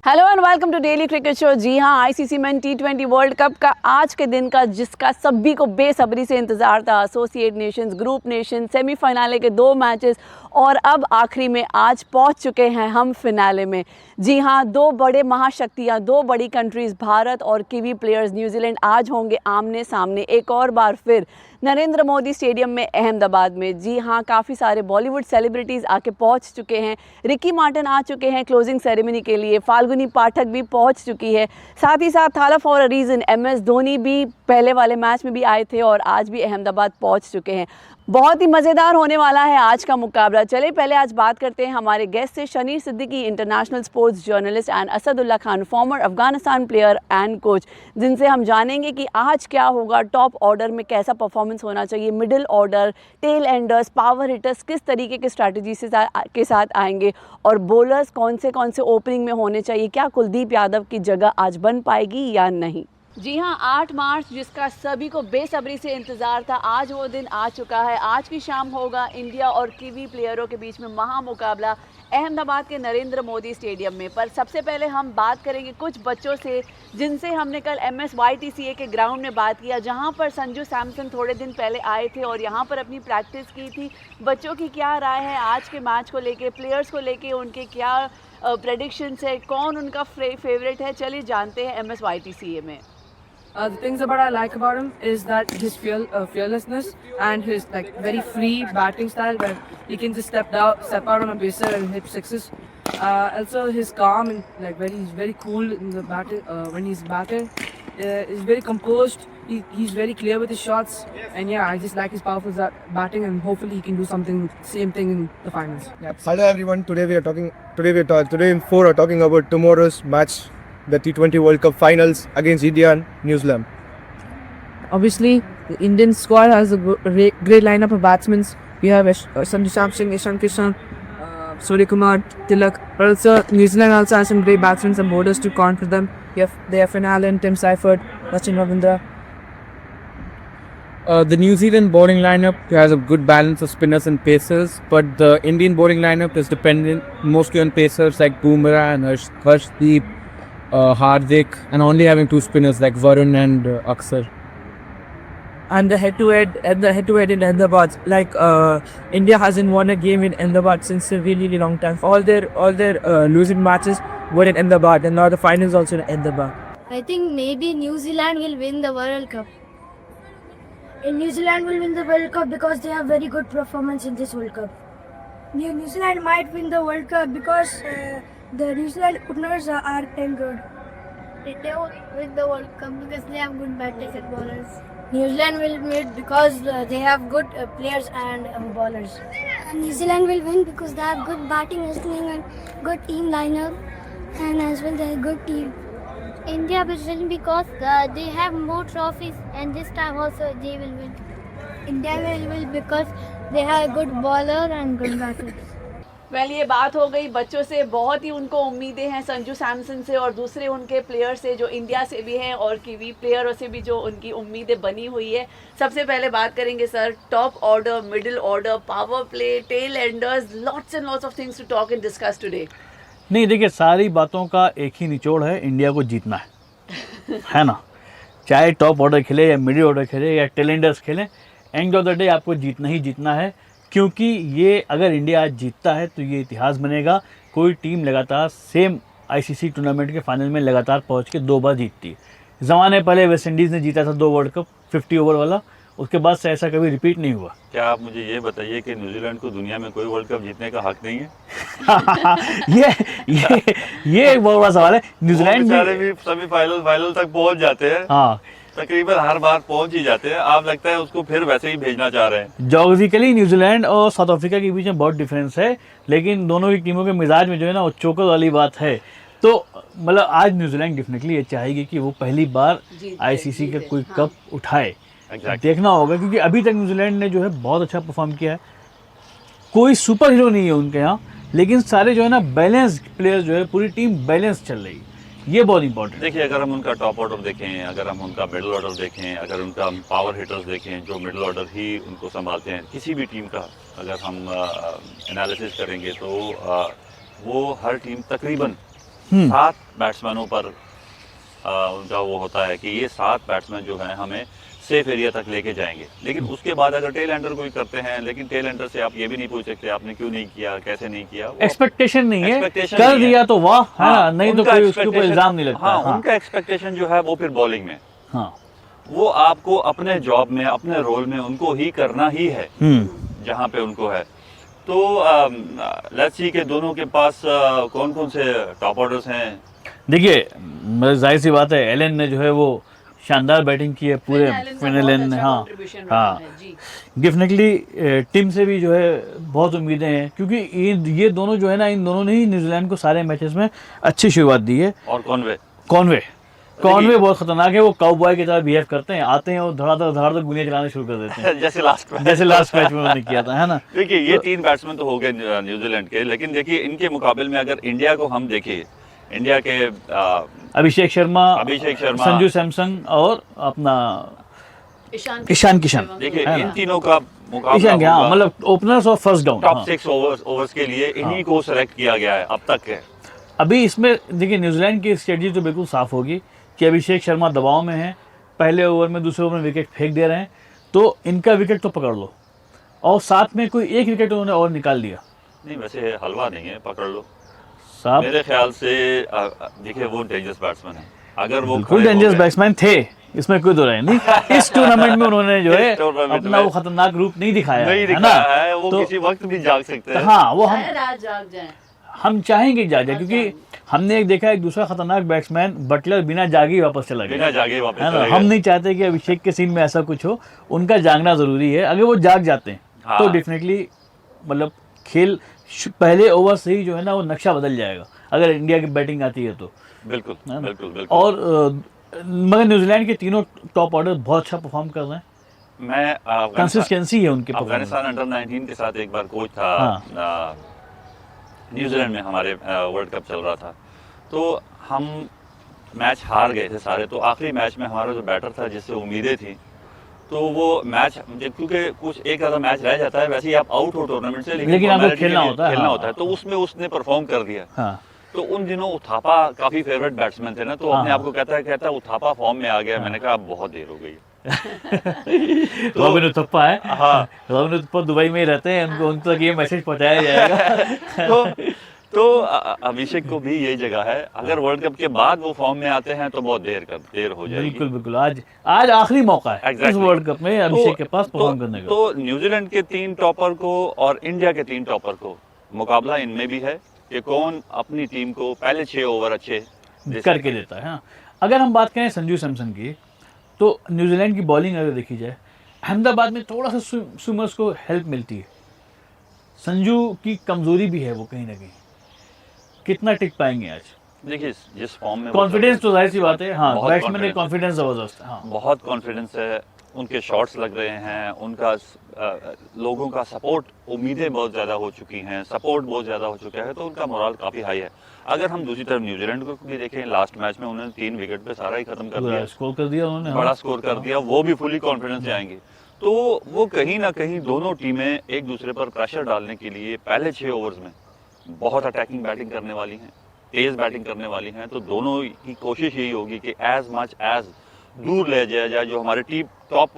Hello and welcome to daily cricket show. जी हाँ, ICC men टी20 वर्ल्ड कप का आज के दिन का जिसका सभी को बेसब्री से इंतजार था। Associate Nations, group nation, semifinal के 2 मैचेस और अब आखिरी में आज पहुंच चुके हैं हम फिनाले में। जी हाँ, 2 बड़े महाशक्तियाँ, 2 बड़ी कंट्रीज़ भारत और कीवी प्लेयर्स न्यूजीलैंड आज होंगे आमने सामने एक और बार फिर नरेंद्र मोदी स्टेडियम में अहमदाबाद में। जी हाँ, काफ़ी सारे बॉलीवुड सेलिब्रिटीज़ आके पहुंच चुके हैं। रिकी मार्टिन आ चुके हैं क्लोजिंग सेरेमनी के लिए, फाल्गुनी पाठक भी पहुंच चुकी है। साथ ही साथ थाला for a reason MS Dhoni भी पहले वाले मैच में भी आए थे और आज भी अहमदाबाद पहुंच चुके हैं। बहुत ही मज़ेदार होने वाला है आज का मुकाबला। चलिए पहले आज बात करते हैं हमारे गेस्ट से। Shaneer Siddiqui, international sports journalist, and Asadullah Khan, former Afghanistan player and coach, जिनसे हम जानेंगे कि आज क्या होगा, टॉप ऑर्डर में कैसा परफॉर्मेंस होना चाहिए, middle order, tell Anders, power hitters किस तरीके की स्ट्रैटेजी के साथ आएंगे और बॉलर्स कौन से ओपनिंग में होने चाहिए। क्या कुलदीप यादव की जगह आज बन पाएगी या नहीं। जी हाँ, 8 मार्च जिसका सभी को बेसब्री से इंतज़ार था, आज वो दिन आ चुका है। आज की शाम होगा इंडिया और कीवी प्लेयरों के बीच में महामुकाबला अहमदाबाद के नरेंद्र मोदी स्टेडियम में। पर सबसे पहले हम बात करेंगे कुछ बच्चों से जिनसे हमने कल MSYTCA के ग्राउंड में बात किया, जहां पर संजू सैमसन थोड़े दिन पहले आए थे और यहां पर अपनी प्रैक्टिस की थी। बच्चों की क्या राय है आज के मैच को लेके, प्लेयर्स को लेके उनके क्या प्रेडिक्शंस है, कौन उनका फेवरेट है, चलिए जानते हैं MSYTCA में। The things about I like about him is that his fearlessness and his very free batting style, where he can just step out on a baser and hit sixes. Also his calm and he's very cool in the batting when he's batting. He's very composed. He's very clear with his shots, and yeah, I just like his powerful batting, and hopefully he can do same thing in the finals. Yeah. Hello everyone. Today we in 4 are talking about tomorrow's match, the T20 World Cup finals against India and New Zealand. Obviously, the Indian squad has a great lineup of batsmen. We have Sanju Samson, Ishan Kishan, Surya Kumar, Tilak. But also, New Zealand also has some great batsmen and bowlers to counter them. They have Finn Allen, Tim Seifert, Sachin Ravindra. The New Zealand bowling lineup has a good balance of spinners and pacers, but the Indian bowling lineup is dependent mostly on pacers like Bumrah and Harshdeep, Hardik, and only having 2 spinners like Varun and Aksar. And the head-to-head in Ahmedabad, India hasn't won a game in Ahmedabad since a really long time. All their losing matches were in Ahmedabad, and now the finals also in Ahmedabad. I think maybe New Zealand will win the World Cup. And New Zealand will win the World Cup because they have very good performance in this World Cup. New Zealand might win the World Cup because the New Zealand openers are damn good. They will win the World Cup because they have good batters and bowlers. New Zealand will win because they have good players and bowlers. New Zealand will win because they have good batting, opening and good team lineup, and as well they have good team. India will win because they have more trophies, and this time also they will win. India will win because they have a good bowler and good batters. Well ये बात हो गई बच्चों से। बहुत ही उनको उम्मीदें हैं संजू सैमसन से और दूसरे उनके प्लेयर से जो इंडिया से भी हैं और कीवी प्लेयरों से भी जो उनकी उम्मीदें बनी हुई है। सबसे पहले बात करेंगे sir, top order, middle order, power play, tail enders, lots and lots of things to talk and discuss today. नहीं देखिए, सारी बातों का एक ही निचोड़ है, इंडिया को जीतना है ना। चाहे टॉप ऑर्डर खेले या मिडिल ऑर्डर खेले या टेल एंडर्स खेलें, एंड ऑफ द डे आपको जीतना ही जीतना है, क्योंकि ये अगर इंडिया आज जीतता है तो ये इतिहास बनेगा। कोई टीम लगातार सेम आईसीसी टूर्नामेंट के फाइनल में लगातार पहुंच के 2 बार जीतती है। ज़माने पहले वेस्ट इंडीज़ ने जीता था 2 वर्ल्ड कप 50 ओवर वाला, उसके बाद से ऐसा कभी रिपीट नहीं हुआ। क्या आप मुझे ये बताइए कि न्यूजीलैंड को दुनिया में कोई वर्ल्ड कप जीतने का हक नहीं है? ये एक बहुत बड़ा सवाल है। न्यूजीलैंड भी सभी फाइनल तक पहुंच जाते हैं। हाँ, तकरीबन हर बार पहुंच ही जाते हैं। आप लगता है उसको फिर वैसे ही भेजना चाह रहे हैं। जोग्राफिकली न्यूजीलैंड और साउथ अफ्रीका के बीच में बहुत डिफरेंस है, लेकिन दोनों की टीमों के मिजाज में जो है ना वो चोकर वाली बात है। तो मतलब आज न्यूजीलैंड डेफिनेटली ये चाहेगी कि वो पहली बार आईसीसी का कोई कप उठाए। देखना होगा, क्योंकि अभी तक न्यूजीलैंड ने जो है बहुत अच्छा परफॉर्म किया है। कोई सुपर हीरो नहीं है उनके यहाँ, लेकिन सारे जो है ना बैलेंस प्लेयर्स, जो है पूरी टीम बैलेंस चल रही है, ये बहुत इंपॉर्टेंट। देखिए, अगर हम उनका टॉप ऑर्डर देखें, अगर हम उनका मिडिल ऑर्डर देखें, अगर उनका पावर हिटर्स देखें जो मिडिल ऑर्डर ही उनको संभालते हैं, किसी भी टीम का अगर हम एनालिसिस करेंगे तो वो हर टीम तकरीबन 7 बैट्समैनों पर उनका वो होता है कि ये 7 बैट्समैन जो हैं हमें सेफ एरिया तक लेके जाएंगे। लेकिन उसके बाद अगर टेल एंडर कोई करते हैं, लेकिन टेल एंडर से आप ये भी नहीं पूछ सकते आपने क्यों नहीं किया, कैसे नहीं किया। एक्सपेक्टेशन नहीं है, expectation कर नहीं है। दिया तो वाह, है ना, हाँ, नहीं तो उनका कोई उसके ऊपर expectation- इल्जाम नहीं लगता। हाँ, हाँ, उनका एक्सपेक्टेशन जो है वो फिर बॉलिंग में, हाँ, वो आपको अपने जॉब में, अपने रोल में उनको ही करना ही है जहाँ पे उनको है। तो लेट्स सी के दोनों के पास कौन कौन से टॉप ऑर्डर्स हैं। देखिए जाहिर सी बात है, एलन ने जो है वो शानदार बैटिंग की है पूरे फिनलन ने। हाँ हाँ, डेफिनेटली टीम से भी जो है बहुत उम्मीदें हैं, क्योंकि ये दोनों जो है ना, इन दोनों ने ही न्यूजीलैंड को सारे मैचेस में अच्छी शुरुआत दी है। और कॉनवे बहुत खतरनाक है, वो काउबॉय की तरह बिहेव करते हैं, आते हैं और धड़ाधड़ गोलियां चलाना शुरू कर देते हैं जैसे लास्ट मैच में उन्होंने किया था, है ना। देखिए ये 3 बैट्समैन तो हो गए न्यूजीलैंड के, लेकिन देखिए इनके मुकाबले में अगर इंडिया को हम देखें, इंडिया के अभिषेक शर्मा, संजू सैमसन और अपना ईशान किशन, देखिए इन तीनों का मुकाबला ईशान क्या, होगा। मतलब ओपनर्स और फर्स्ट डाउन, टॉप 6 ओवर्स के लिए इन्हीं को सेलेक्ट किया गया है अब तक है। अभी इसमें देखिए न्यूजीलैंड की स्ट्रेटजी तो बिल्कुल साफ होगी कि अभिषेक शर्मा दबाव में है, पहले ओवर में दूसरे ओवर में विकेट फेंक दे रहे हैं, तो इनका विकेट तो पकड़ लो, और साथ में कोई एक विकेट उन्होंने और निकाल दिया। नहीं वैसे हलवा नहीं है, पकड़ लो साहब, मेरे ख्याल से देखिए वो डेंजरस बैट्समैन है। अगर वो बिल्कुल खड़े हो डेंजरस गए- बैट्समैन थे, इसमें कोई दो राय नहीं। इस टूर्नामेंट में उन्होंने जो है इस टूर्नामेंट अपना में वो खतरनाक रूप नहीं दिखाया नहीं है ना। दिखाया है, वो तो किसी वक्त भी जाग सकते हैं। हाँ, वो रात जाग जाए, हम चाहेंगे कि जागे, क्योंकि हमने एक देखा एक दूसरा खतरनाक बैट्समैन बटलर बिना जागे ही वापस चला गया, बिना जागे वापस है ना। चले हम गए। नहीं चाहते कि अभिषेक के सीन में ऐसा कुछ हो, उनका जागना जरूरी है। अगर वो जाग जाते हैं हाँ। तो डेफिनेटली मतलब खेल पहले ओवर से ही जो है ना वो नक्शा बदल जाएगा, अगर इंडिया की बैटिंग आती है तो। बिल्कुल है ना? बिल्कुल बिल्कुल। और मगर न्यूजीलैंड के तीनों टॉप ऑर्डर बहुत अच्छा परफॉर्म कर रहे हैं, मैं कंसिस्टेंसी है उनके परफॉर्मेंस। अफगानिस्तान अंडर 19 के साथ एक बार कोच था, हाँ। न्यूजीलैंड में हमारे वर्ल्ड कप चल रहा था, तो हम मैच हार गए थे सारे। तो आखिरी मैच में हमारा जो बैटर था जिससे उम्मीदें थी, तो वो मैच क्योंकि कुछ एक आधा मैच रह जाता है, वैसे ही आप आउट हो टूर्नामेंट से, लेकिन आपको formality खेलना के लिए होता है, खेलना हाँ। होता है। तो उसमें उसने परफॉर्म कर दिया। हाँ, तो उन दिनों उथापा काफी फेवरेट बैट्समैन थे ना, तो हाँ, अपने हाँ। आप को कहता उथापा फॉर्म में आ गया। मैंने कहा अब बहुत देर हो गई। रॉबिन उथप्पा है, हाँ। रॉबिन उथप्पा दुबई में ही रहते हैं, उनको उन तक ये मैसेज पहुंचाया जाएगा। तो अभिषेक को भी यही जगह है, अगर वर्ल्ड कप के बाद वो फॉर्म में आते हैं तो बहुत देर हो जाएगी। बिल्कुल बिल्कुल, आज आखिरी मौका है इस Exactly. वर्ल्ड कप में अभिषेक के पास परफॉर्म करने का। तो न्यूजीलैंड के 3 टॉपर को और इंडिया के 3 टॉपर को मुकाबला इनमें भी है कि कौन अपनी टीम को पहले 6 ओवर अच्छे करके देता है। हाँ, अगर हम बात करें संजू सैमसन की, तो न्यूजीलैंड की बॉलिंग अगर देखी जाए, अहमदाबाद में थोड़ा सा स्विमर्स को हेल्प मिलती है। संजू की कमजोरी भी है वो कहीं ना कहीं, कितना टिक पाएंगे आज? देखिए जिस फॉर्म में कॉन्फिडेंस तो जाहिर सी बात है, हाँ, बहुत बैट्समैन में confidence कॉन्फिडेंस जबरदस्त है। हाँ, बहुत कॉन्फिडेंस है, उनके शॉट्स लग रहे हैं, उनका लोगों का सपोर्ट, उम्मीदें बहुत ज़्यादा हो चुकी हैं, सपोर्ट बहुत ज़्यादा हो चुका है, तो उनका मोरल काफ़ी हाई है। अगर हम दूसरी तरफ न्यूजीलैंड को भी देखें, लास्ट मैच में उन्होंने 3 विकेट पे सारा ही खत्म कर दिया, स्कोर कर दिया उन्होंने। हाँ। बड़ा स्कोर कर दिया, वो भी फुली कॉन्फिडेंस से आएंगे। तो वो कहीं ना कहीं दोनों टीमें एक दूसरे पर प्रेशर डालने के लिए पहले 6 ओवर्स में बहुत अटैकिंग बैटिंग करने वाली हैं, तेज बैटिंग करने वाली हैं। तो दोनों की कोशिश यही होगी कि एज मच एज दूर ले जाया जाए। जो हमारे टीम टॉप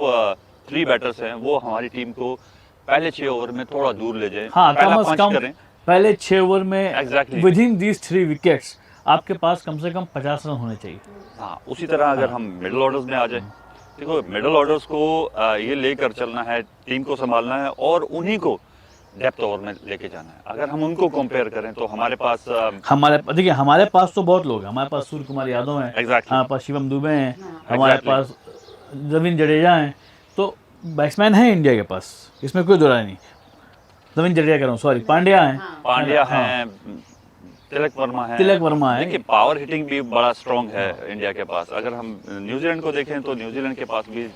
3 बैटर्स हैं वो हमारी टीम को पहले 6 ओवर में थोड़ा दूर ले जाए, हाँ, पहला कम से पंच कम करें। पहले 6 ओवर में Exactly. With in these 3 wickets आपके पास कम से कम 50 रन होने चाहिए। हाँ, उसी तरह अगर हम मिडिल ऑर्डर्स में आ जाए, देखो मिडिल ऑर्डर्स को ये लेकर चलना है, टीम को संभालना है और उन्हीं को डेप्थ ओवर में लेके जाना है। अगर हम उनको कंपेयर करें तो हमारे पास देखिए हमारे पास तो बहुत लोग हैं, हमारे पास सूर्य कुमार यादव हैं, Exactly. हमारे पास शिवम दुबे हैं, हमारे Exactly. पास रविंद्र जडेजा हैं, तो बैट्समैन हैं इंडिया के पास, इसमें कोई दो राय नहीं। रविंद्र जडेजा कह रहा हूँ, सॉरी, पांड्या हैं, पांड्या हाँ, हैं, तिलक वर्मा है। देखिए पावर हिटिंग भी बड़ा स्ट्रॉन्ग है इंडिया के पास। अगर हम न्यूजीलैंड को देखें तो न्यूजीलैंड के पास भी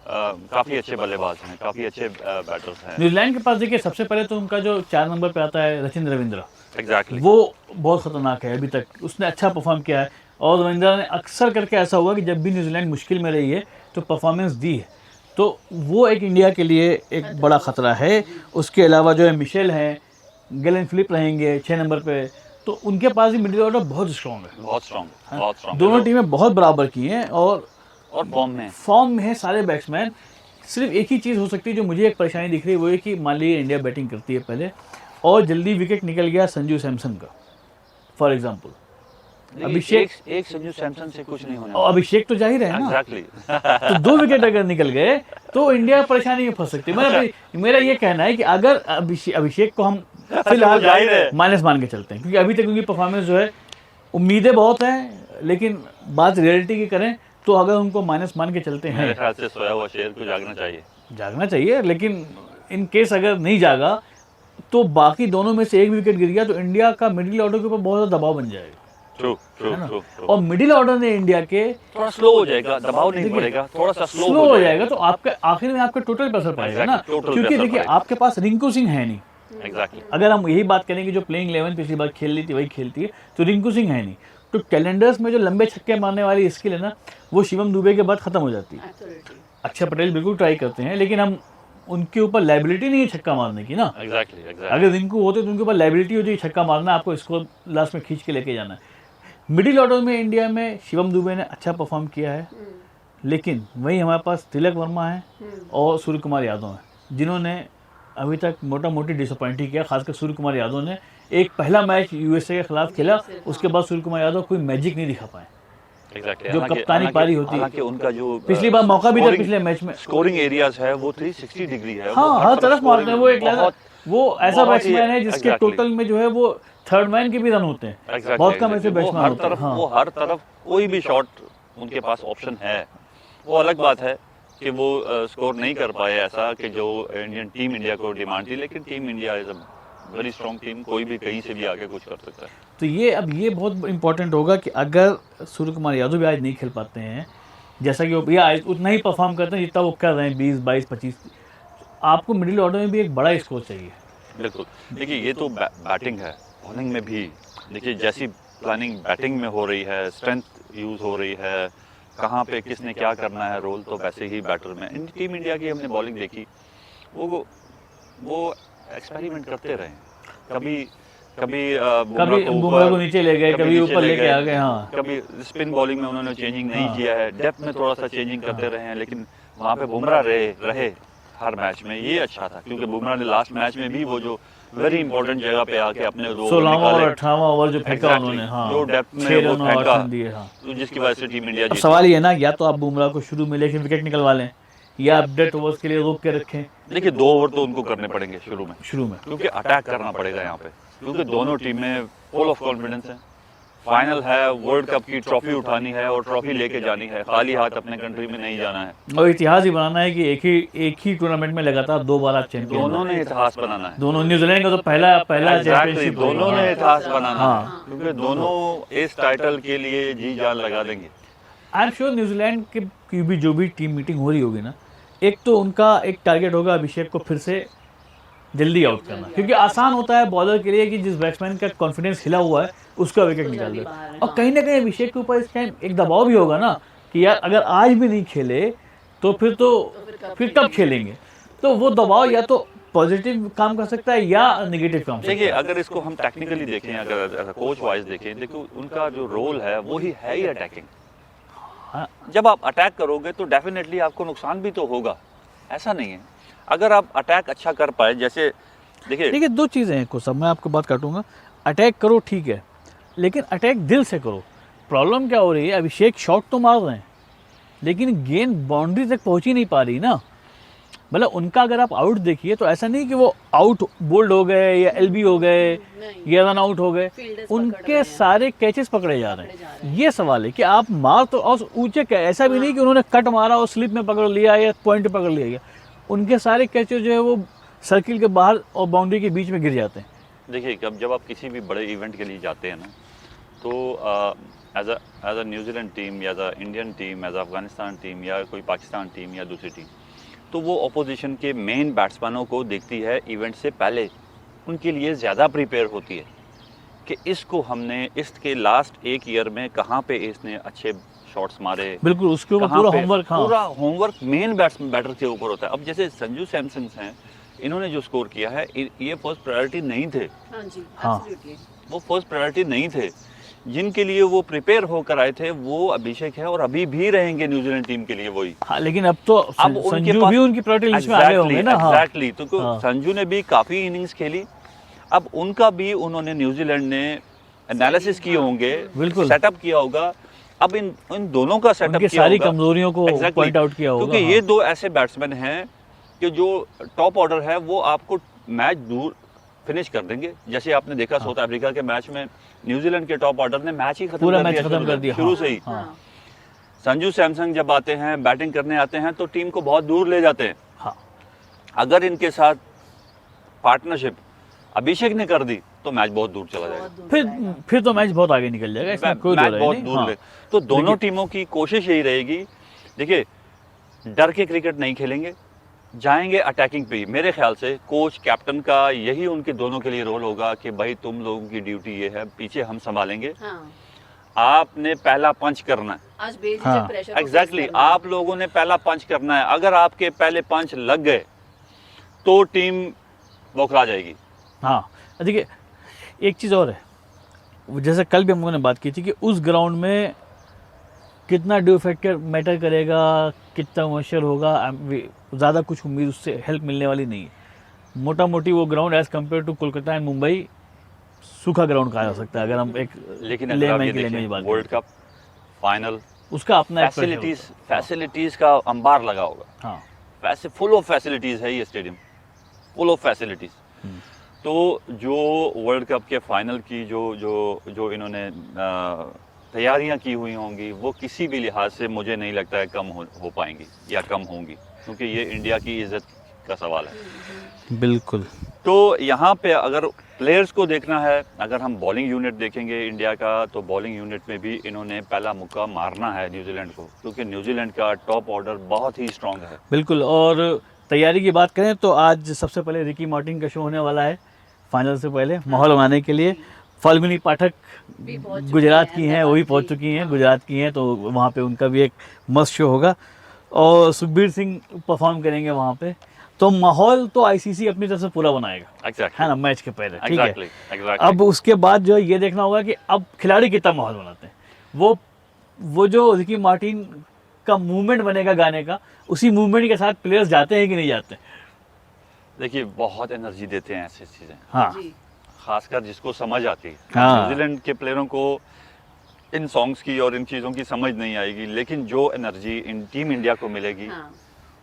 काफ़ी अच्छे बल्लेबाज हैं, काफ़ी अच्छे बैटर्स हैं। न्यूजीलैंड के पास देखिए सबसे पहले तो उनका जो 4 नंबर पे आता है रचिन रविंद्र, एग्जैक्टली वो बहुत खतरनाक है, अभी तक उसने अच्छा परफॉर्म किया है। और रविंद्र ने अक्सर करके ऐसा हुआ कि जब भी न्यूजीलैंड मुश्किल में रही है तो परफॉर्मेंस दी है, तो वो एक इंडिया के लिए एक बड़ा ख़तरा है। उसके अलावा जो है मिशेल हैं, गैलन फिलिप रहेंगे 6 नंबर पे, तो उनके पास भी मिडिल ऑर्डर बहुत स्ट्रॉन्ग है। बहुत स्ट्रॉन्ग, बहुत स्ट्रॉन्ग। दोनों टीमें बहुत बराबर की हैं और फॉर्म में है सारे बैट्समैन। सिर्फ एक ही चीज़ हो सकती है जो मुझे एक परेशानी दिख रही है, वो है कि मान लीजिए इंडिया बैटिंग करती है पहले और जल्दी विकेट निकल गया संजू सैमसन का फॉर एग्जांपल, अभिषेक एक संजू सैमसन से कुछ नहीं होने और अभिषेक तो जाहिर है ना, एग्जैक्टली। तो 2 विकेट अगर निकल गए तो इंडिया परेशानी में फंस सकती है। मेरा ये कहना है कि अगर अभिषेक को हम फिलहाल माइनस मान के चलते हैं, क्योंकि अभी तक उनकी परफॉर्मेंस जो है, उम्मीदें बहुत हैं लेकिन बात रियलिटी की करें तो अगर उनको माइनस मान के चलते हैं, मेरे ख्याल से सोया हुआ शेर को जागना चाहिए। लेकिन इन केस अगर नहीं जागा तो बाकी दोनों में से एक विकेट गिर गया तो इंडिया का मिडिल ऑर्डर के ऊपर बहुत ज़्यादा दबाव बन जाएगा। ट्रू। और मिडिल ऑर्डर ने इंडिया के थोड़ा स्लो हो जाएगा, दबाव नहीं पड़ेगा, थोड़ा सा स्लो हो जाएगा तो आपके आखिर में आपके टोटल पे असर पड़ेगा ना, क्योंकि देखिए आपके पास रिंकू सिंह है नहीं। एग्जैक्टली। अगर हम यही बात करें कि जो प्लेइंग 11 पिछली बार खेल ली थी वही खेलती है, तो रिंकू सिंह है नहीं, तो कैलेंडर्स में जो लंबे छक्के मारने वाली स्किल है ना, वो शिवम दुबे के बाद खत्म हो जाती है। अक्षर पटेल बिल्कुल ट्राई करते हैं लेकिन हम उनके ऊपर लाइबिलिटी नहीं है छक्का मारने की ना। एग्जैक्टली। अगर रिंकू होते तो उनके ऊपर लाइबिलिटी होती है छक्का मारना, आपको स्कोर लास्ट में खींच के लेके जाना है। मिडिल ऑर्डर में इंडिया में शिवम दुबे ने अच्छा परफॉर्म किया है, लेकिन वहीं हमारे पास तिलक वर्मा है और सूर्य कुमार यादव हैं, जिन्होंने अभी तक मोटा मोटी डिसअपॉइंट किया। खासकर सूर्य कुमार यादव ने एक पहला मैच यूएसए के खिलाफ खेला, उसके बाद सूर्य कुमार यादव कोई मैजिक नहीं दिखा पाए। जो कप्तानी पारी होती है, उनका जो पिछली बार मौका भी था पिछले मैच में, स्कोरिंग एरियाज है वो 360 डिग्री है। हाँ, हर तरफ मारते हैं। वो ऐसा बैट्समैन है जिसके टोटल में जो है वो थर्ड मैन के भी रन होते हैं। बहुत कम ऐसे बैट्समैन होते हैं। वो हर तरफ कोई भी शॉट उनके पास ऑप्शन है। वो अलग बात है कि वो स्कोर नहीं कर पाए ऐसा कि जो इंडियन टीम इंडिया को डिमांड थी, लेकिन team India is a very strong team, कोई भी कहीं से भी आके कुछ कर सकता है। तो ये बहुत इंपॉर्टेंट होगा कि अगर सूर्य कुमार यादव भी आज नहीं खेल पाते हैं, जैसा कि वो उतना ही परफॉर्म करते हैं जितना वो कर रहे हैं 20, 22, 25, आपको मिडिल ऑर्डर में भी एक बड़ा स्कोर चाहिए। बिल्कुल। देखिए ये तो बैटिंग है, बॉलिंग में भी देखिए जैसी प्लानिंग बैटिंग में हो रही है, स्ट्रेंथ यूज़ हो रही है, कहाँ पे किसने क्या करना है रोल, तो वैसे ही बैटर में टीम इंडिया की हमने बॉलिंग देखी, वो एक्सपेरिमेंट करते रहे। कभी बुमराह को नीचे ले गए, कभी ऊपर लेके आ गए। हाँ, कभी स्पिन बॉलिंग में उन्होंने चेंजिंग नहीं किया है, डेप्थ में थोड़ा सा चेंजिंग करते रहे हैं, लेकिन वहाँ पे बुमराह रहे हर मैच में। ये अच्छा था क्योंकि बुमराह ने लास्ट मैच में भी वो जो वेरी इंपॉर्टेंट जगह पे आके अपने 16वां और 18वां ओवर जो फेंका उन्होंने, हाँ, जो डेप्थ में वो फेंका दिए, हाँ, तो जिसकी वजह से टीम इंडिया जीती। सवाल ये ना, या तो आप बुमराह को शुरू में लेके विकेट निकलवा लें या अपडेट ओवर्स के लिए रोक के रखें। देखिए 2 ओवर तो उनको करने पड़ेंगे शुरू में, क्योंकि अटैक करना पड़ेगा यहाँ पे, क्योंकि दोनों टीमें फुल ऑफ कॉन्फिडेंस है। फाइनल है, वर्ल्ड कप की ट्रॉफी उठानी है और ट्रॉफी लेके जानी है, खाली हाथ अपने कंट्री में नहीं जाना है और इतिहास ही बनाना है कि एक ही टूर्नामेंट में लगातार 2 बार आप चैंपियन। दोनों ने इतिहास बनाना है, दोनों। न्यूजीलैंड का तो पहला चैंपियनशिप, दोनों ने इतिहास बनाना है, क्योंकि दोनों इस टाइटल के लिए जी जान लगा देंगे। आई एम श्योर न्यूजीलैंड की भी जो भी टीम मीटिंग हो रही होगी ना, एक तो उनका एक टारगेट होगा अभिषेक को फिर से जल्दी आउट करना, क्योंकि आसान होता है बॉलर के लिए कि जिस बैट्समैन का कॉन्फिडेंस हिला हुआ है उसका विकेट निकाल दे। और कहीं ना कहीं अभिषेक के ऊपर इस टाइम एक दबाव भी होगा ना कि यार अगर आज भी नहीं खेले तो फिर कब खेलेंगे। तो वो दबाव या तो पॉजिटिव काम कर सकता है या नेगेटिव काम। देखिए अगर इसको हम टेक्निकली देखें, अगर कोच वाइज देखें, देखो उनका जो रोल है वो ही है ही अटैकिंग। जब आप अटैक करोगे तो डेफिनेटली आपको नुकसान भी तो होगा, ऐसा नहीं है। अगर आप अटैक अच्छा कर पाए, जैसे देखिए 2 चीज़ें हैं कुछ, मैं आपको बात काटूंगा। अटैक करो ठीक है, लेकिन अटैक दिल से करो। प्रॉब्लम क्या हो रही है, अभिषेक शॉट तो मार रहे हैं लेकिन गेंद बाउंड्री तक पहुंच ही नहीं पा रही ना। मतलब उनका अगर आप आउट देखिए तो ऐसा नहीं कि वो आउट बोल्ड हो गए या एलबी हो गए या रन आउट हो गए, उनके सारे कैचेस पकड़े जा रहे हैं। ये सवाल है कि आप मार तो और ऊंचे, ऐसा भी नहीं कि उन्होंने कट मारा और स्लिप में पकड़ लिया या पॉइंट पकड़ लिया गया, उनके सारे कैचेस जो है वो सर्किल के बाहर और बाउंड्री के बीच में गिर जाते हैं। देखिए जब आप किसी भी बड़े इवेंट के लिए जाते हैं ना, तो एज अ न्यूजीलैंड टीम या as a Indian team, as Afghanistan team या कोई पाकिस्तान टीम या दूसरी टीम, तो वो अपोजिशन के मेन बैट्समैनों को देखती है इवेंट से पहले, उनके लिए ज़्यादा प्रिपेयर होती है कि इसको हमने इसके लास्ट 1 ईयर में कहाँ पे इसने अच्छे शॉट्स मारे। बिल्कुल, उसके ऊपर पूरा होमवर्क मेन बैटर के ऊपर होता है। अब जैसे संजू सैमसन हैं, इन्होंने जो स्कोर किया है ये फर्स्ट प्रायोरिटी नहीं थे, हाँ जी, हाँ। absolutely. वो फर्स्ट प्रायोरिटी नहीं थे। जिनके लिए वो प्रिपेयर होकर आए थे वो अभिषेक है और अभी भी रहेंगे न्यूजीलैंड टीम के लिए वही। हाँ, लेकिन अब तो अब उनके संजू पास भी उनकी प्रायोरिटी लिस्ट में आ गए होंगे ना। हाँ, एग्जैक्टली, तो हाँ। संजू ने भी काफी इनिंग्स खेली, अब उनका भी उन्होंने न्यूजीलैंड ने एनालिसिस किए होंगे, बिल्कुल। सेटअप किया होगा। अब इन दोनों का सेटअप उनकी किया सारी होगा। कमजोरियों को Exactly. पॉइंट आउट किया होगा। क्योंकि हाँ। ये दो ऐसे बैट्समैन हैं कि जो टॉप ऑर्डर है वो आपको मैच दूर फिनिश कर देंगे। जैसे आपने देखा साउथ अफ्रीका के मैच में न्यूजीलैंड के टॉप ऑर्डर ने मैच ही खत्म पूरा कर मैच दिया खत्म कर दिया, शुरू हाँ, से ही। हाँ। संजू सैमसंग जब आते हैं बैटिंग करने आते हैं तो टीम को बहुत दूर ले जाते हैं। हाँ। अगर इनके साथ पार्टनरशिप अभिषेक ने कर दी तो मैच बहुत दूर चला जाएगा, फिर तो मैच बहुत आगे निकल जाएगा, इसमें कोई दो मैच राय बहुत नहीं। दूर हाँ। ले। तो दोनों टीमों की कोशिश यही रहेगी, देखिए डर के क्रिकेट नहीं खेलेंगे, जाएंगे अटैकिंग पे ही। मेरे ख्याल से कोच कैप्टन का यही उनके दोनों के लिए रोल होगा कि भाई तुम लोगों की ड्यूटी ये है, पीछे हम संभालेंगे, हाँ, आपने पहला पंच करना है। आज बेझिझक हाँ। प्रेशर को एग्जैक्टली face करना है। आप लोगों ने पहला पंच करना है। अगर आपके पहले पंच लग गए तो टीम बौखला जाएगी। हाँ, देखिए एक चीज़ और है, वो जैसे कल भी हम लोगों ने बात की थी कि उस ग्राउंड में कितना ड्यू फैक्टर मैटर करेगा, कितना मॉइस्चर होगा, ज़्यादा कुछ उम्मीद उससे हेल्प मिलने वाली नहीं है। मोटा मोटी वो ground as compare to Kolkata and Mumbai सूखा ग्राउंड कहा जा सकता है, अगर हम एक लेकिन अगर आप ये लैंग्वेज देखें बात वर्ल्ड करें। कप फाइनल, उसका अपना एक pressure फैसिलिटीज का अंबार लगा होगा। होता है। हाँ, वैसे फुल ऑफ फैसिलिटीज है ये स्टेडियम, फुल ऑफ फैसिलिटीज। तो जो वर्ल्ड कप के फाइनल की जो इन्होंने तैयारियां की हुई होंगी वो किसी भी लिहाज से मुझे नहीं लगता है कम हो पाएंगी या कम होंगी, क्योंकि ये इंडिया की इज्जत का सवाल है। बिल्कुल। तो यहाँ पे अगर प्लेयर्स को देखना है, अगर हम बॉलिंग यूनिट देखेंगे इंडिया का, तो बॉलिंग यूनिट में भी इन्होंने पहला मुक्का मारना है न्यूजीलैंड को, क्योंकि न्यूजीलैंड का टॉप ऑर्डर बहुत ही स्ट्रांग है। बिल्कुल। और तैयारी की बात करें तो आज सबसे पहले रिकी मार्टिन का शो होने वाला है फाइनल से पहले, माहौल बनाने के लिए। फाल्गुनी पाठक भी पहुंच चुकी गुजरात हैं, की हैं, वो भी पहुंच चुकी हैं, गुजरात की हैं, तो वहाँ पे उनका भी एक मस्त शो होगा। और सुखबीर सिंह परफॉर्म करेंगे वहाँ पे। तो माहौल तो आईसीसी अपनी तरफ से पूरा बनाएगा, है ना, मैच के पहले, ठीक है। Exactly. अब उसके बाद जो है ये देखना होगा कि अब खिलाड़ी कितना माहौल बनाते हैं। वो जो रिकी मार्टिन का मूवमेंट बनेगा गाने का, उसी मूवमेंट के साथ प्लेयर्स जाते हैं कि नहीं जाते। देखिए बहुत एनर्जी देते हैं ऐसी चीजें, हाँ, जी, खासकर जिसको समझ आती है। हाँ। न्यूजीलैंड के प्लेयरों को इन सॉन्ग्स की और इन चीज़ों की समझ नहीं आएगी, लेकिन जो एनर्जी इन टीम इंडिया को मिलेगी हाँ,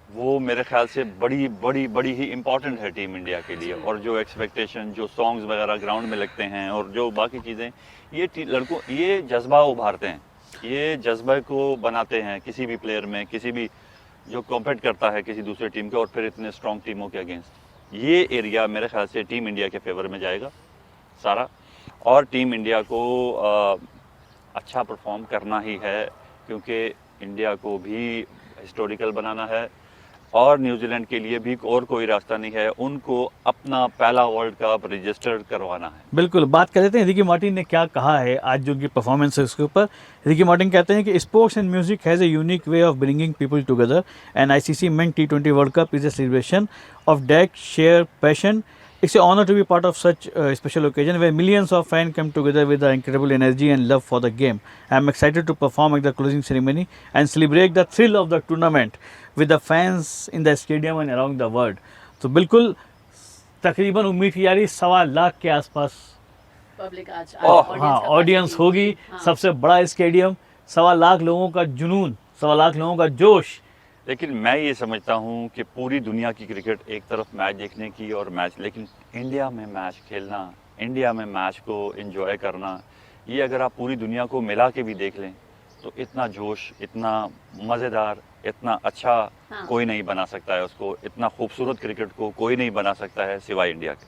वो मेरे ख्याल से बड़ी बड़ी बड़ी ही इम्पोर्टेंट है टीम इंडिया के लिए। और जो एक्सपेक्टेशन, जो सॉन्ग्स वगैरह ग्राउंड में लगते हैं और जो बाकी चीज़ें, ये लड़कों ये जज्बा उभारते हैं, ये जज्बे को बनाते हैं किसी भी प्लेयर में, किसी भी जो कॉम्पीट करता है किसी दूसरे टीम के, और फिर इतने स्ट्रॉन्ग टीमों के अगेंस्ट। ये एरिया मेरे ख्याल से टीम इंडिया के फेवर में जाएगा सारा, और टीम इंडिया को अच्छा परफॉर्म करना ही है, क्योंकि इंडिया को भी हिस्टोरिकल बनाना है और न्यूजीलैंड के लिए भी और कोई रास्ता नहीं है, उनको अपना पहला वर्ल्ड कप रजिस्टर्ड करवाना है। बिल्कुल। बात कर लेते हैं रिकी मार्टिन ने क्या कहा है आज जो उनकी परफॉर्मेंस है उसके ऊपर। रिकी मार्टिन कहते हैं कि sports and music has a unique way of bringing people together and ICC main T20 world cup is a celebration of that share passion. It's an honor to be part of such a special occasion where millions of fans come together with the incredible energy and love for the game. I am excited to perform at the closing ceremony and celebrate the thrill of the tournament with the fans in the stadium and around the world. तो बिल्कुल तकरीबन उम्मीद की जा रही 1.25 लाख के आसपास public आज हाँ ऑडियंस होगी। सबसे बड़ा स्टेडियम, 1.25 लाख लोगों का जुनून, 1.25 लाख लोगों का जोश। लेकिन मैं ये समझता हूँ कि पूरी दुनिया की क्रिकेट एक तरफ मैच देखने की और मैच, लेकिन इंडिया में मैच खेलना, इंडिया में मैच को एंजॉय करना, ये अगर आप पूरी दुनिया को मिला के भी देख लें तो इतना जोश, इतना मज़ेदार, इतना अच्छा कोई नहीं बना सकता है उसको, इतना खूबसूरत क्रिकेट को कोई नहीं बना सकता है सिवाय इंडिया के।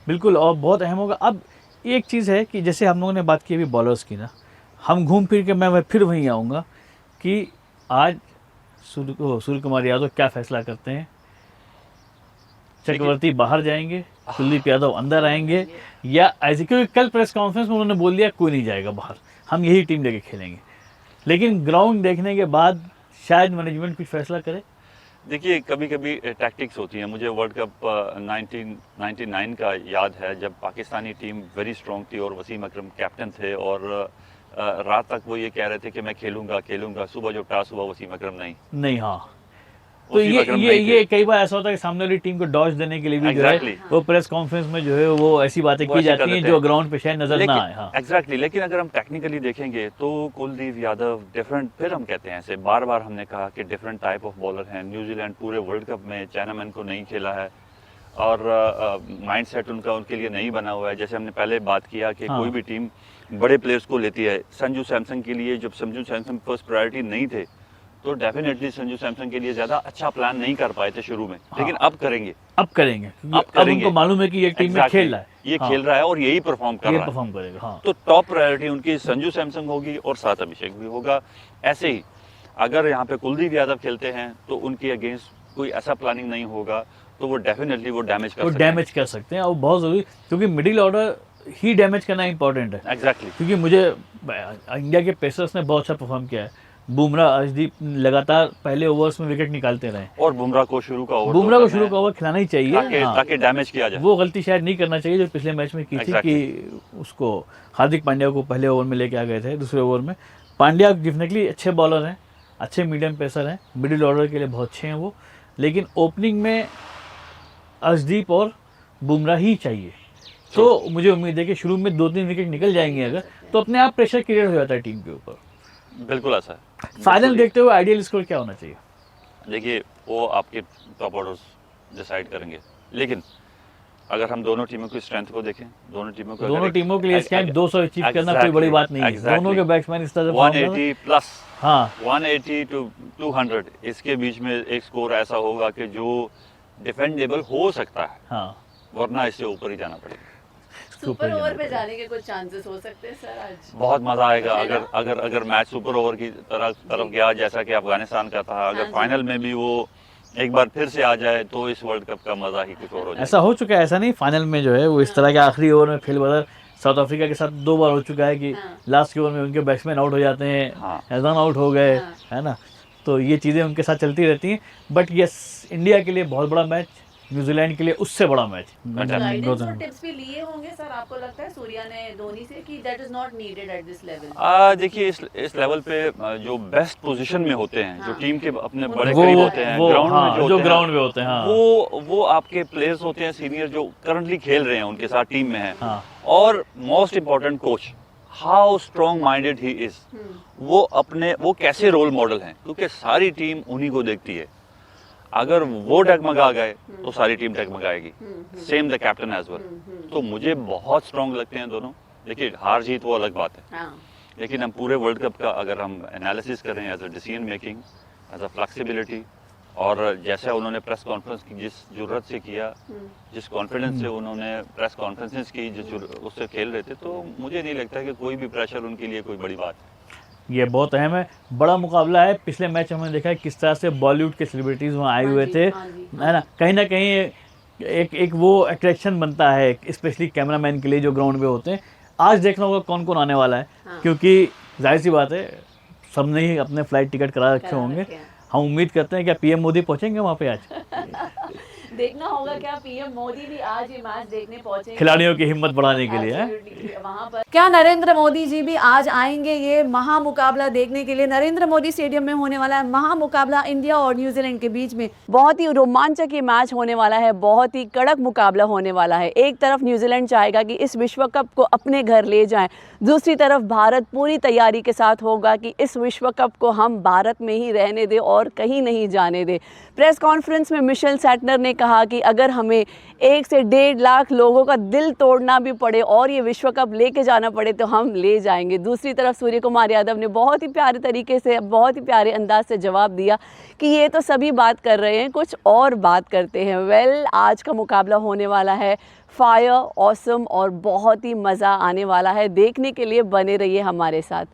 बिल्कुल, और बहुत अहम होगा। अब एक चीज़ है कि जैसे हम लोगों ने बात की अभी बॉलर्स की ना, हम घूम फिर के मैं फिर वहीं आऊँगा कि आज सूर्य कुमार यादव क्या फैसला करते हैं। चक्रवर्ती बाहर जाएंगे, कुलदीप यादव अंदर आएंगे, या ऐसे, क्योंकि कल प्रेस कॉन्फ्रेंस में उन्होंने बोल दिया कोई नहीं जाएगा बाहर, हम यही टीम लेके खेलेंगे। लेकिन ग्राउंड देखने के बाद शायद मैनेजमेंट कुछ फैसला करे। देखिए कभी कभी टैक्टिक्स होती हैं। मुझे वर्ल्ड कप 1999 का याद है, जब पाकिस्तानी टीम वेरी स्ट्रॉन्ग थी और वसीम अकरम कैप्टन थे, और रात तक वो ये कह रहे थे कि मैं खेलूंगा, सुबह जो टॉस हुआ वसीम अकरम नहीं। हाँ, तो वसीम अकरम नहीं ये थे। कई बार ऐसा होता है कि सामने वाली टीम को डॉज देने के लिए भी जो है Exactly. वो प्रेस कॉन्फ्रेंस में जो है वो ऐसी बातें वो की ऐसे कर जाती हैं देते जो हैं। ग्राउंड पे शायद नजर ना आए। हाँ, एग्जैक्टली लेकिन अगर हम टेक्निकली देखेंगे तो कुलदीप यादव डिफरेंट, फिर हम कहते हैं ऐसे बार बार हमने कहा कि डिफरेंट टाइप ऑफ बॉलर हैं। न्यूजीलैंड पूरे वर्ल्ड कप में चाइनामैन को नहीं खेला है और माइंडसेट उनका उनके लिए नहीं बना हुआ है। जैसे हमने पहले बात किया कि हाँ। कोई भी टीम बड़े प्लेयर्स को लेती है। संजू सैमसन के लिए, जब संजू सैमसन फर्स्ट प्रायोरिटी नहीं थे तो डेफिनेटली संजू सैमसन के लिए ज्यादा अच्छा प्लान नहीं कर पाए थे शुरू में, लेकिन अब करेंगे। अब करेंगे, अब उनको मालूम है कि ये टीम में खेल रहा है, ये खेल रहा है और यही परफॉर्म कर ये रहा है, परफॉर्म करेगा। हाँ, तो टॉप प्रायोरिटी उनकी संजू सैमसन होगी और साथ अभिषेक भी होगा। ऐसे ही अगर यहाँ पे कुलदीप यादव खेलते हैं तो उनके अगेंस्ट कोई ऐसा प्लानिंग नहीं होगा तो वो डेफिनेटली वो डैमेज कर सकते हैं। और बहुत जरूरी, क्योंकि मिडिल ऑर्डर ही डैमेज करना इंपॉर्टेंट है। एग्जैक्टली क्योंकि मुझे इंडिया के पेसर्स ने बहुत अच्छा परफॉर्म किया है। बुमराह, अर्शदीप लगातार पहले ओवर्स में विकेट निकालते रहे, और बुमराह को शुरू का ओवर खिलाना ही चाहिए ताकि डैमेज किया जाए। वो गलती शायद नहीं करना चाहिए जो पिछले मैच में की थी कि उसको हार्दिक पांड्या को पहले ओवर में लेके आ गए थे। दूसरे ओवर में पांड्या डेफिनेटली अच्छे बॉलर हैं, अच्छे मीडियम पेसर हैं, मिडिल ऑर्डर के लिए बहुत अच्छे हैं वो, लेकिन ओपनिंग में अर्शदीप और बुमराह ही चाहिए। तो मुझे उम्मीद है कि शुरू में 2-3 विकेट निकल जाएंगे अगर, तो अपने आप प्रेशर क्रिएट हो जाता है टीम के ऊपर। बिल्कुल ऐसा है। फाइनल देखते हुए आइडियल स्कोर क्या होना चाहिए? देखिए वो आपके टॉप ऑर्डर्स डिसाइड करेंगे, लेकिन अगर हम दोनों टीमों की स्ट्रेंथ को देखें, दोनों टीमों के लिए स्ट्रेंथ 200 अचीव करना कोई बड़ी बात नहीं है। दोनों के बैट्समैन इस तरह से 180 प्लस, हाँ 180 to 200 इसके बीच में एक स्कोर ऐसा होगा कि जो डिफेंडेबल हो सकता है, हाँ, वरना इससे ऊपर ही जाना पड़ेगा। सुपर ओवर पे जाने के कुछ चांसेस हो सकते हैं सर आज? बहुत मजा आएगा अगर मैच सुपर ओवर की तरफ गया, जैसा कि अफगानिस्तान का था। अगर फाइनल में भी वो एक बार फिर से आ जाए तो इस वर्ल्ड कप का मजा ही कुछ और हो जाए। ऐसा हो चुका है, ऐसा नहीं फाइनल में जो है वो इस तरह के आखिरी ओवर में फेल बदल साउथ अफ्रीका के साथ 2 बार हो चुका है कि लास्ट के ओवर में उनके बैट्समैन आउट हो जाते हैं, हैजान आउट हो गए, है ना। तो ये चीज़ें उनके साथ चलती रहती हैं। बट यस, इंडिया के लिए बहुत बड़ा मैच, न्यूजीलैंड के लिए उससे बड़ा मैच। गाइडेंस और टिप्स भी लिए होंगे सर, आपको लगता है सूर्या ने धोनी से कि that is not needed at this level? देखिए इस लेवल पे जो बेस्ट पोजीशन में होते हैं, जो टीम के अपने बड़े करीब होते हैं, ग्राउंड में जो ग्राउंड में होते हैं, वो आपके प्लेयर्स होते हैं सीनियर जो करंटली खेल रहे हैं, उनके साथ टीम में है। और most important coach, how strong minded he is, वो कैसे रोल मॉडल हैं, क्योंकि सारी टीम उन्हीं को देखती है। अगर वो डगमगा गए तो सारी टीम डगमगाएगी। Same the captain as well. तो मुझे बहुत स्ट्रॉन्ग लगते हैं दोनों। देखिए हार जीत वो अलग बात है, लेकिन हम पूरे वर्ल्ड कप का अगर हम एनालिसिस करें as a decision making, as a flexibility, और जैसे उन्होंने प्रेस कॉन्फ्रेंस की जिस जरूरत से किया, जिस कॉन्फिडेंस से उन्होंने प्रेस कॉन्फ्रेंसेस की, उससे खेल रहे थे, तो मुझे नहीं लगता कि कोई भी प्रेशर उनके लिए कोई बड़ी बात है। ये बहुत अहम है, बड़ा मुकाबला है। पिछले मैच हमने देखा है किस तरह से बॉलीवुड के सेलिब्रिटीज़ वहाँ आए हुए थे, है ना कहीं एक वो अट्रैक्शन बनता है, स्पेशली कैमरामैन के लिए जो ग्राउंड पे होते हैं। आज देखना होगा कौन कौन आने वाला है, क्योंकि जाहिर सी बात है सबने ही अपने फ्लाइट टिकट करा रखे होंगे। हम उम्मीद करते हैं क्या पीएम मोदी पहुंचेंगे वहाँ पे आज? देखना होगा क्या पीएम मोदी भी आज ये मैच देखने पहुंचेंगे, खिलाड़ियों की हिम्मत बढ़ाने के लिए वहाँ पर। क्या नरेंद्र मोदी जी भी आज आएंगे ये महामुकाबला देखने के लिए? नरेंद्र मोदी स्टेडियम में होने वाला है महामुकाबला इंडिया और न्यूजीलैंड के बीच में। बहुत ही रोमांचक ये मैच होने वाला है, बहुत ही कड़क मुकाबला होने वाला है। एक तरफ न्यूजीलैंड चाहेगा कि इस विश्व कप को अपने घर ले जाएं, दूसरी तरफ भारत पूरी तैयारी के साथ होगा कि इस विश्व कप को हम भारत में ही रहने दें और कहीं नहीं जाने दें। प्रेस कॉन्फ्रेंस में मिशेल सैटनर ने कहा कि अगर हमें 1 से 1.5 लाख लोगों का दिल तोड़ना भी पड़े और ये विश्व कप लेके जाना पड़े तो हम ले जाएंगे। दूसरी तरफ सूर्य कुमार यादव ने बहुत ही प्यारे तरीके से, बहुत ही प्यारे अंदाज से जवाब दिया कि ये तो सभी बात कर रहे हैं, कुछ और बात करते हैं। वेल, आज का मुकाबला होने वाला है फायर, ऑसम और बहुत ही मज़ा आने वाला है। देखने के लिए बने रहिए हमारे साथ।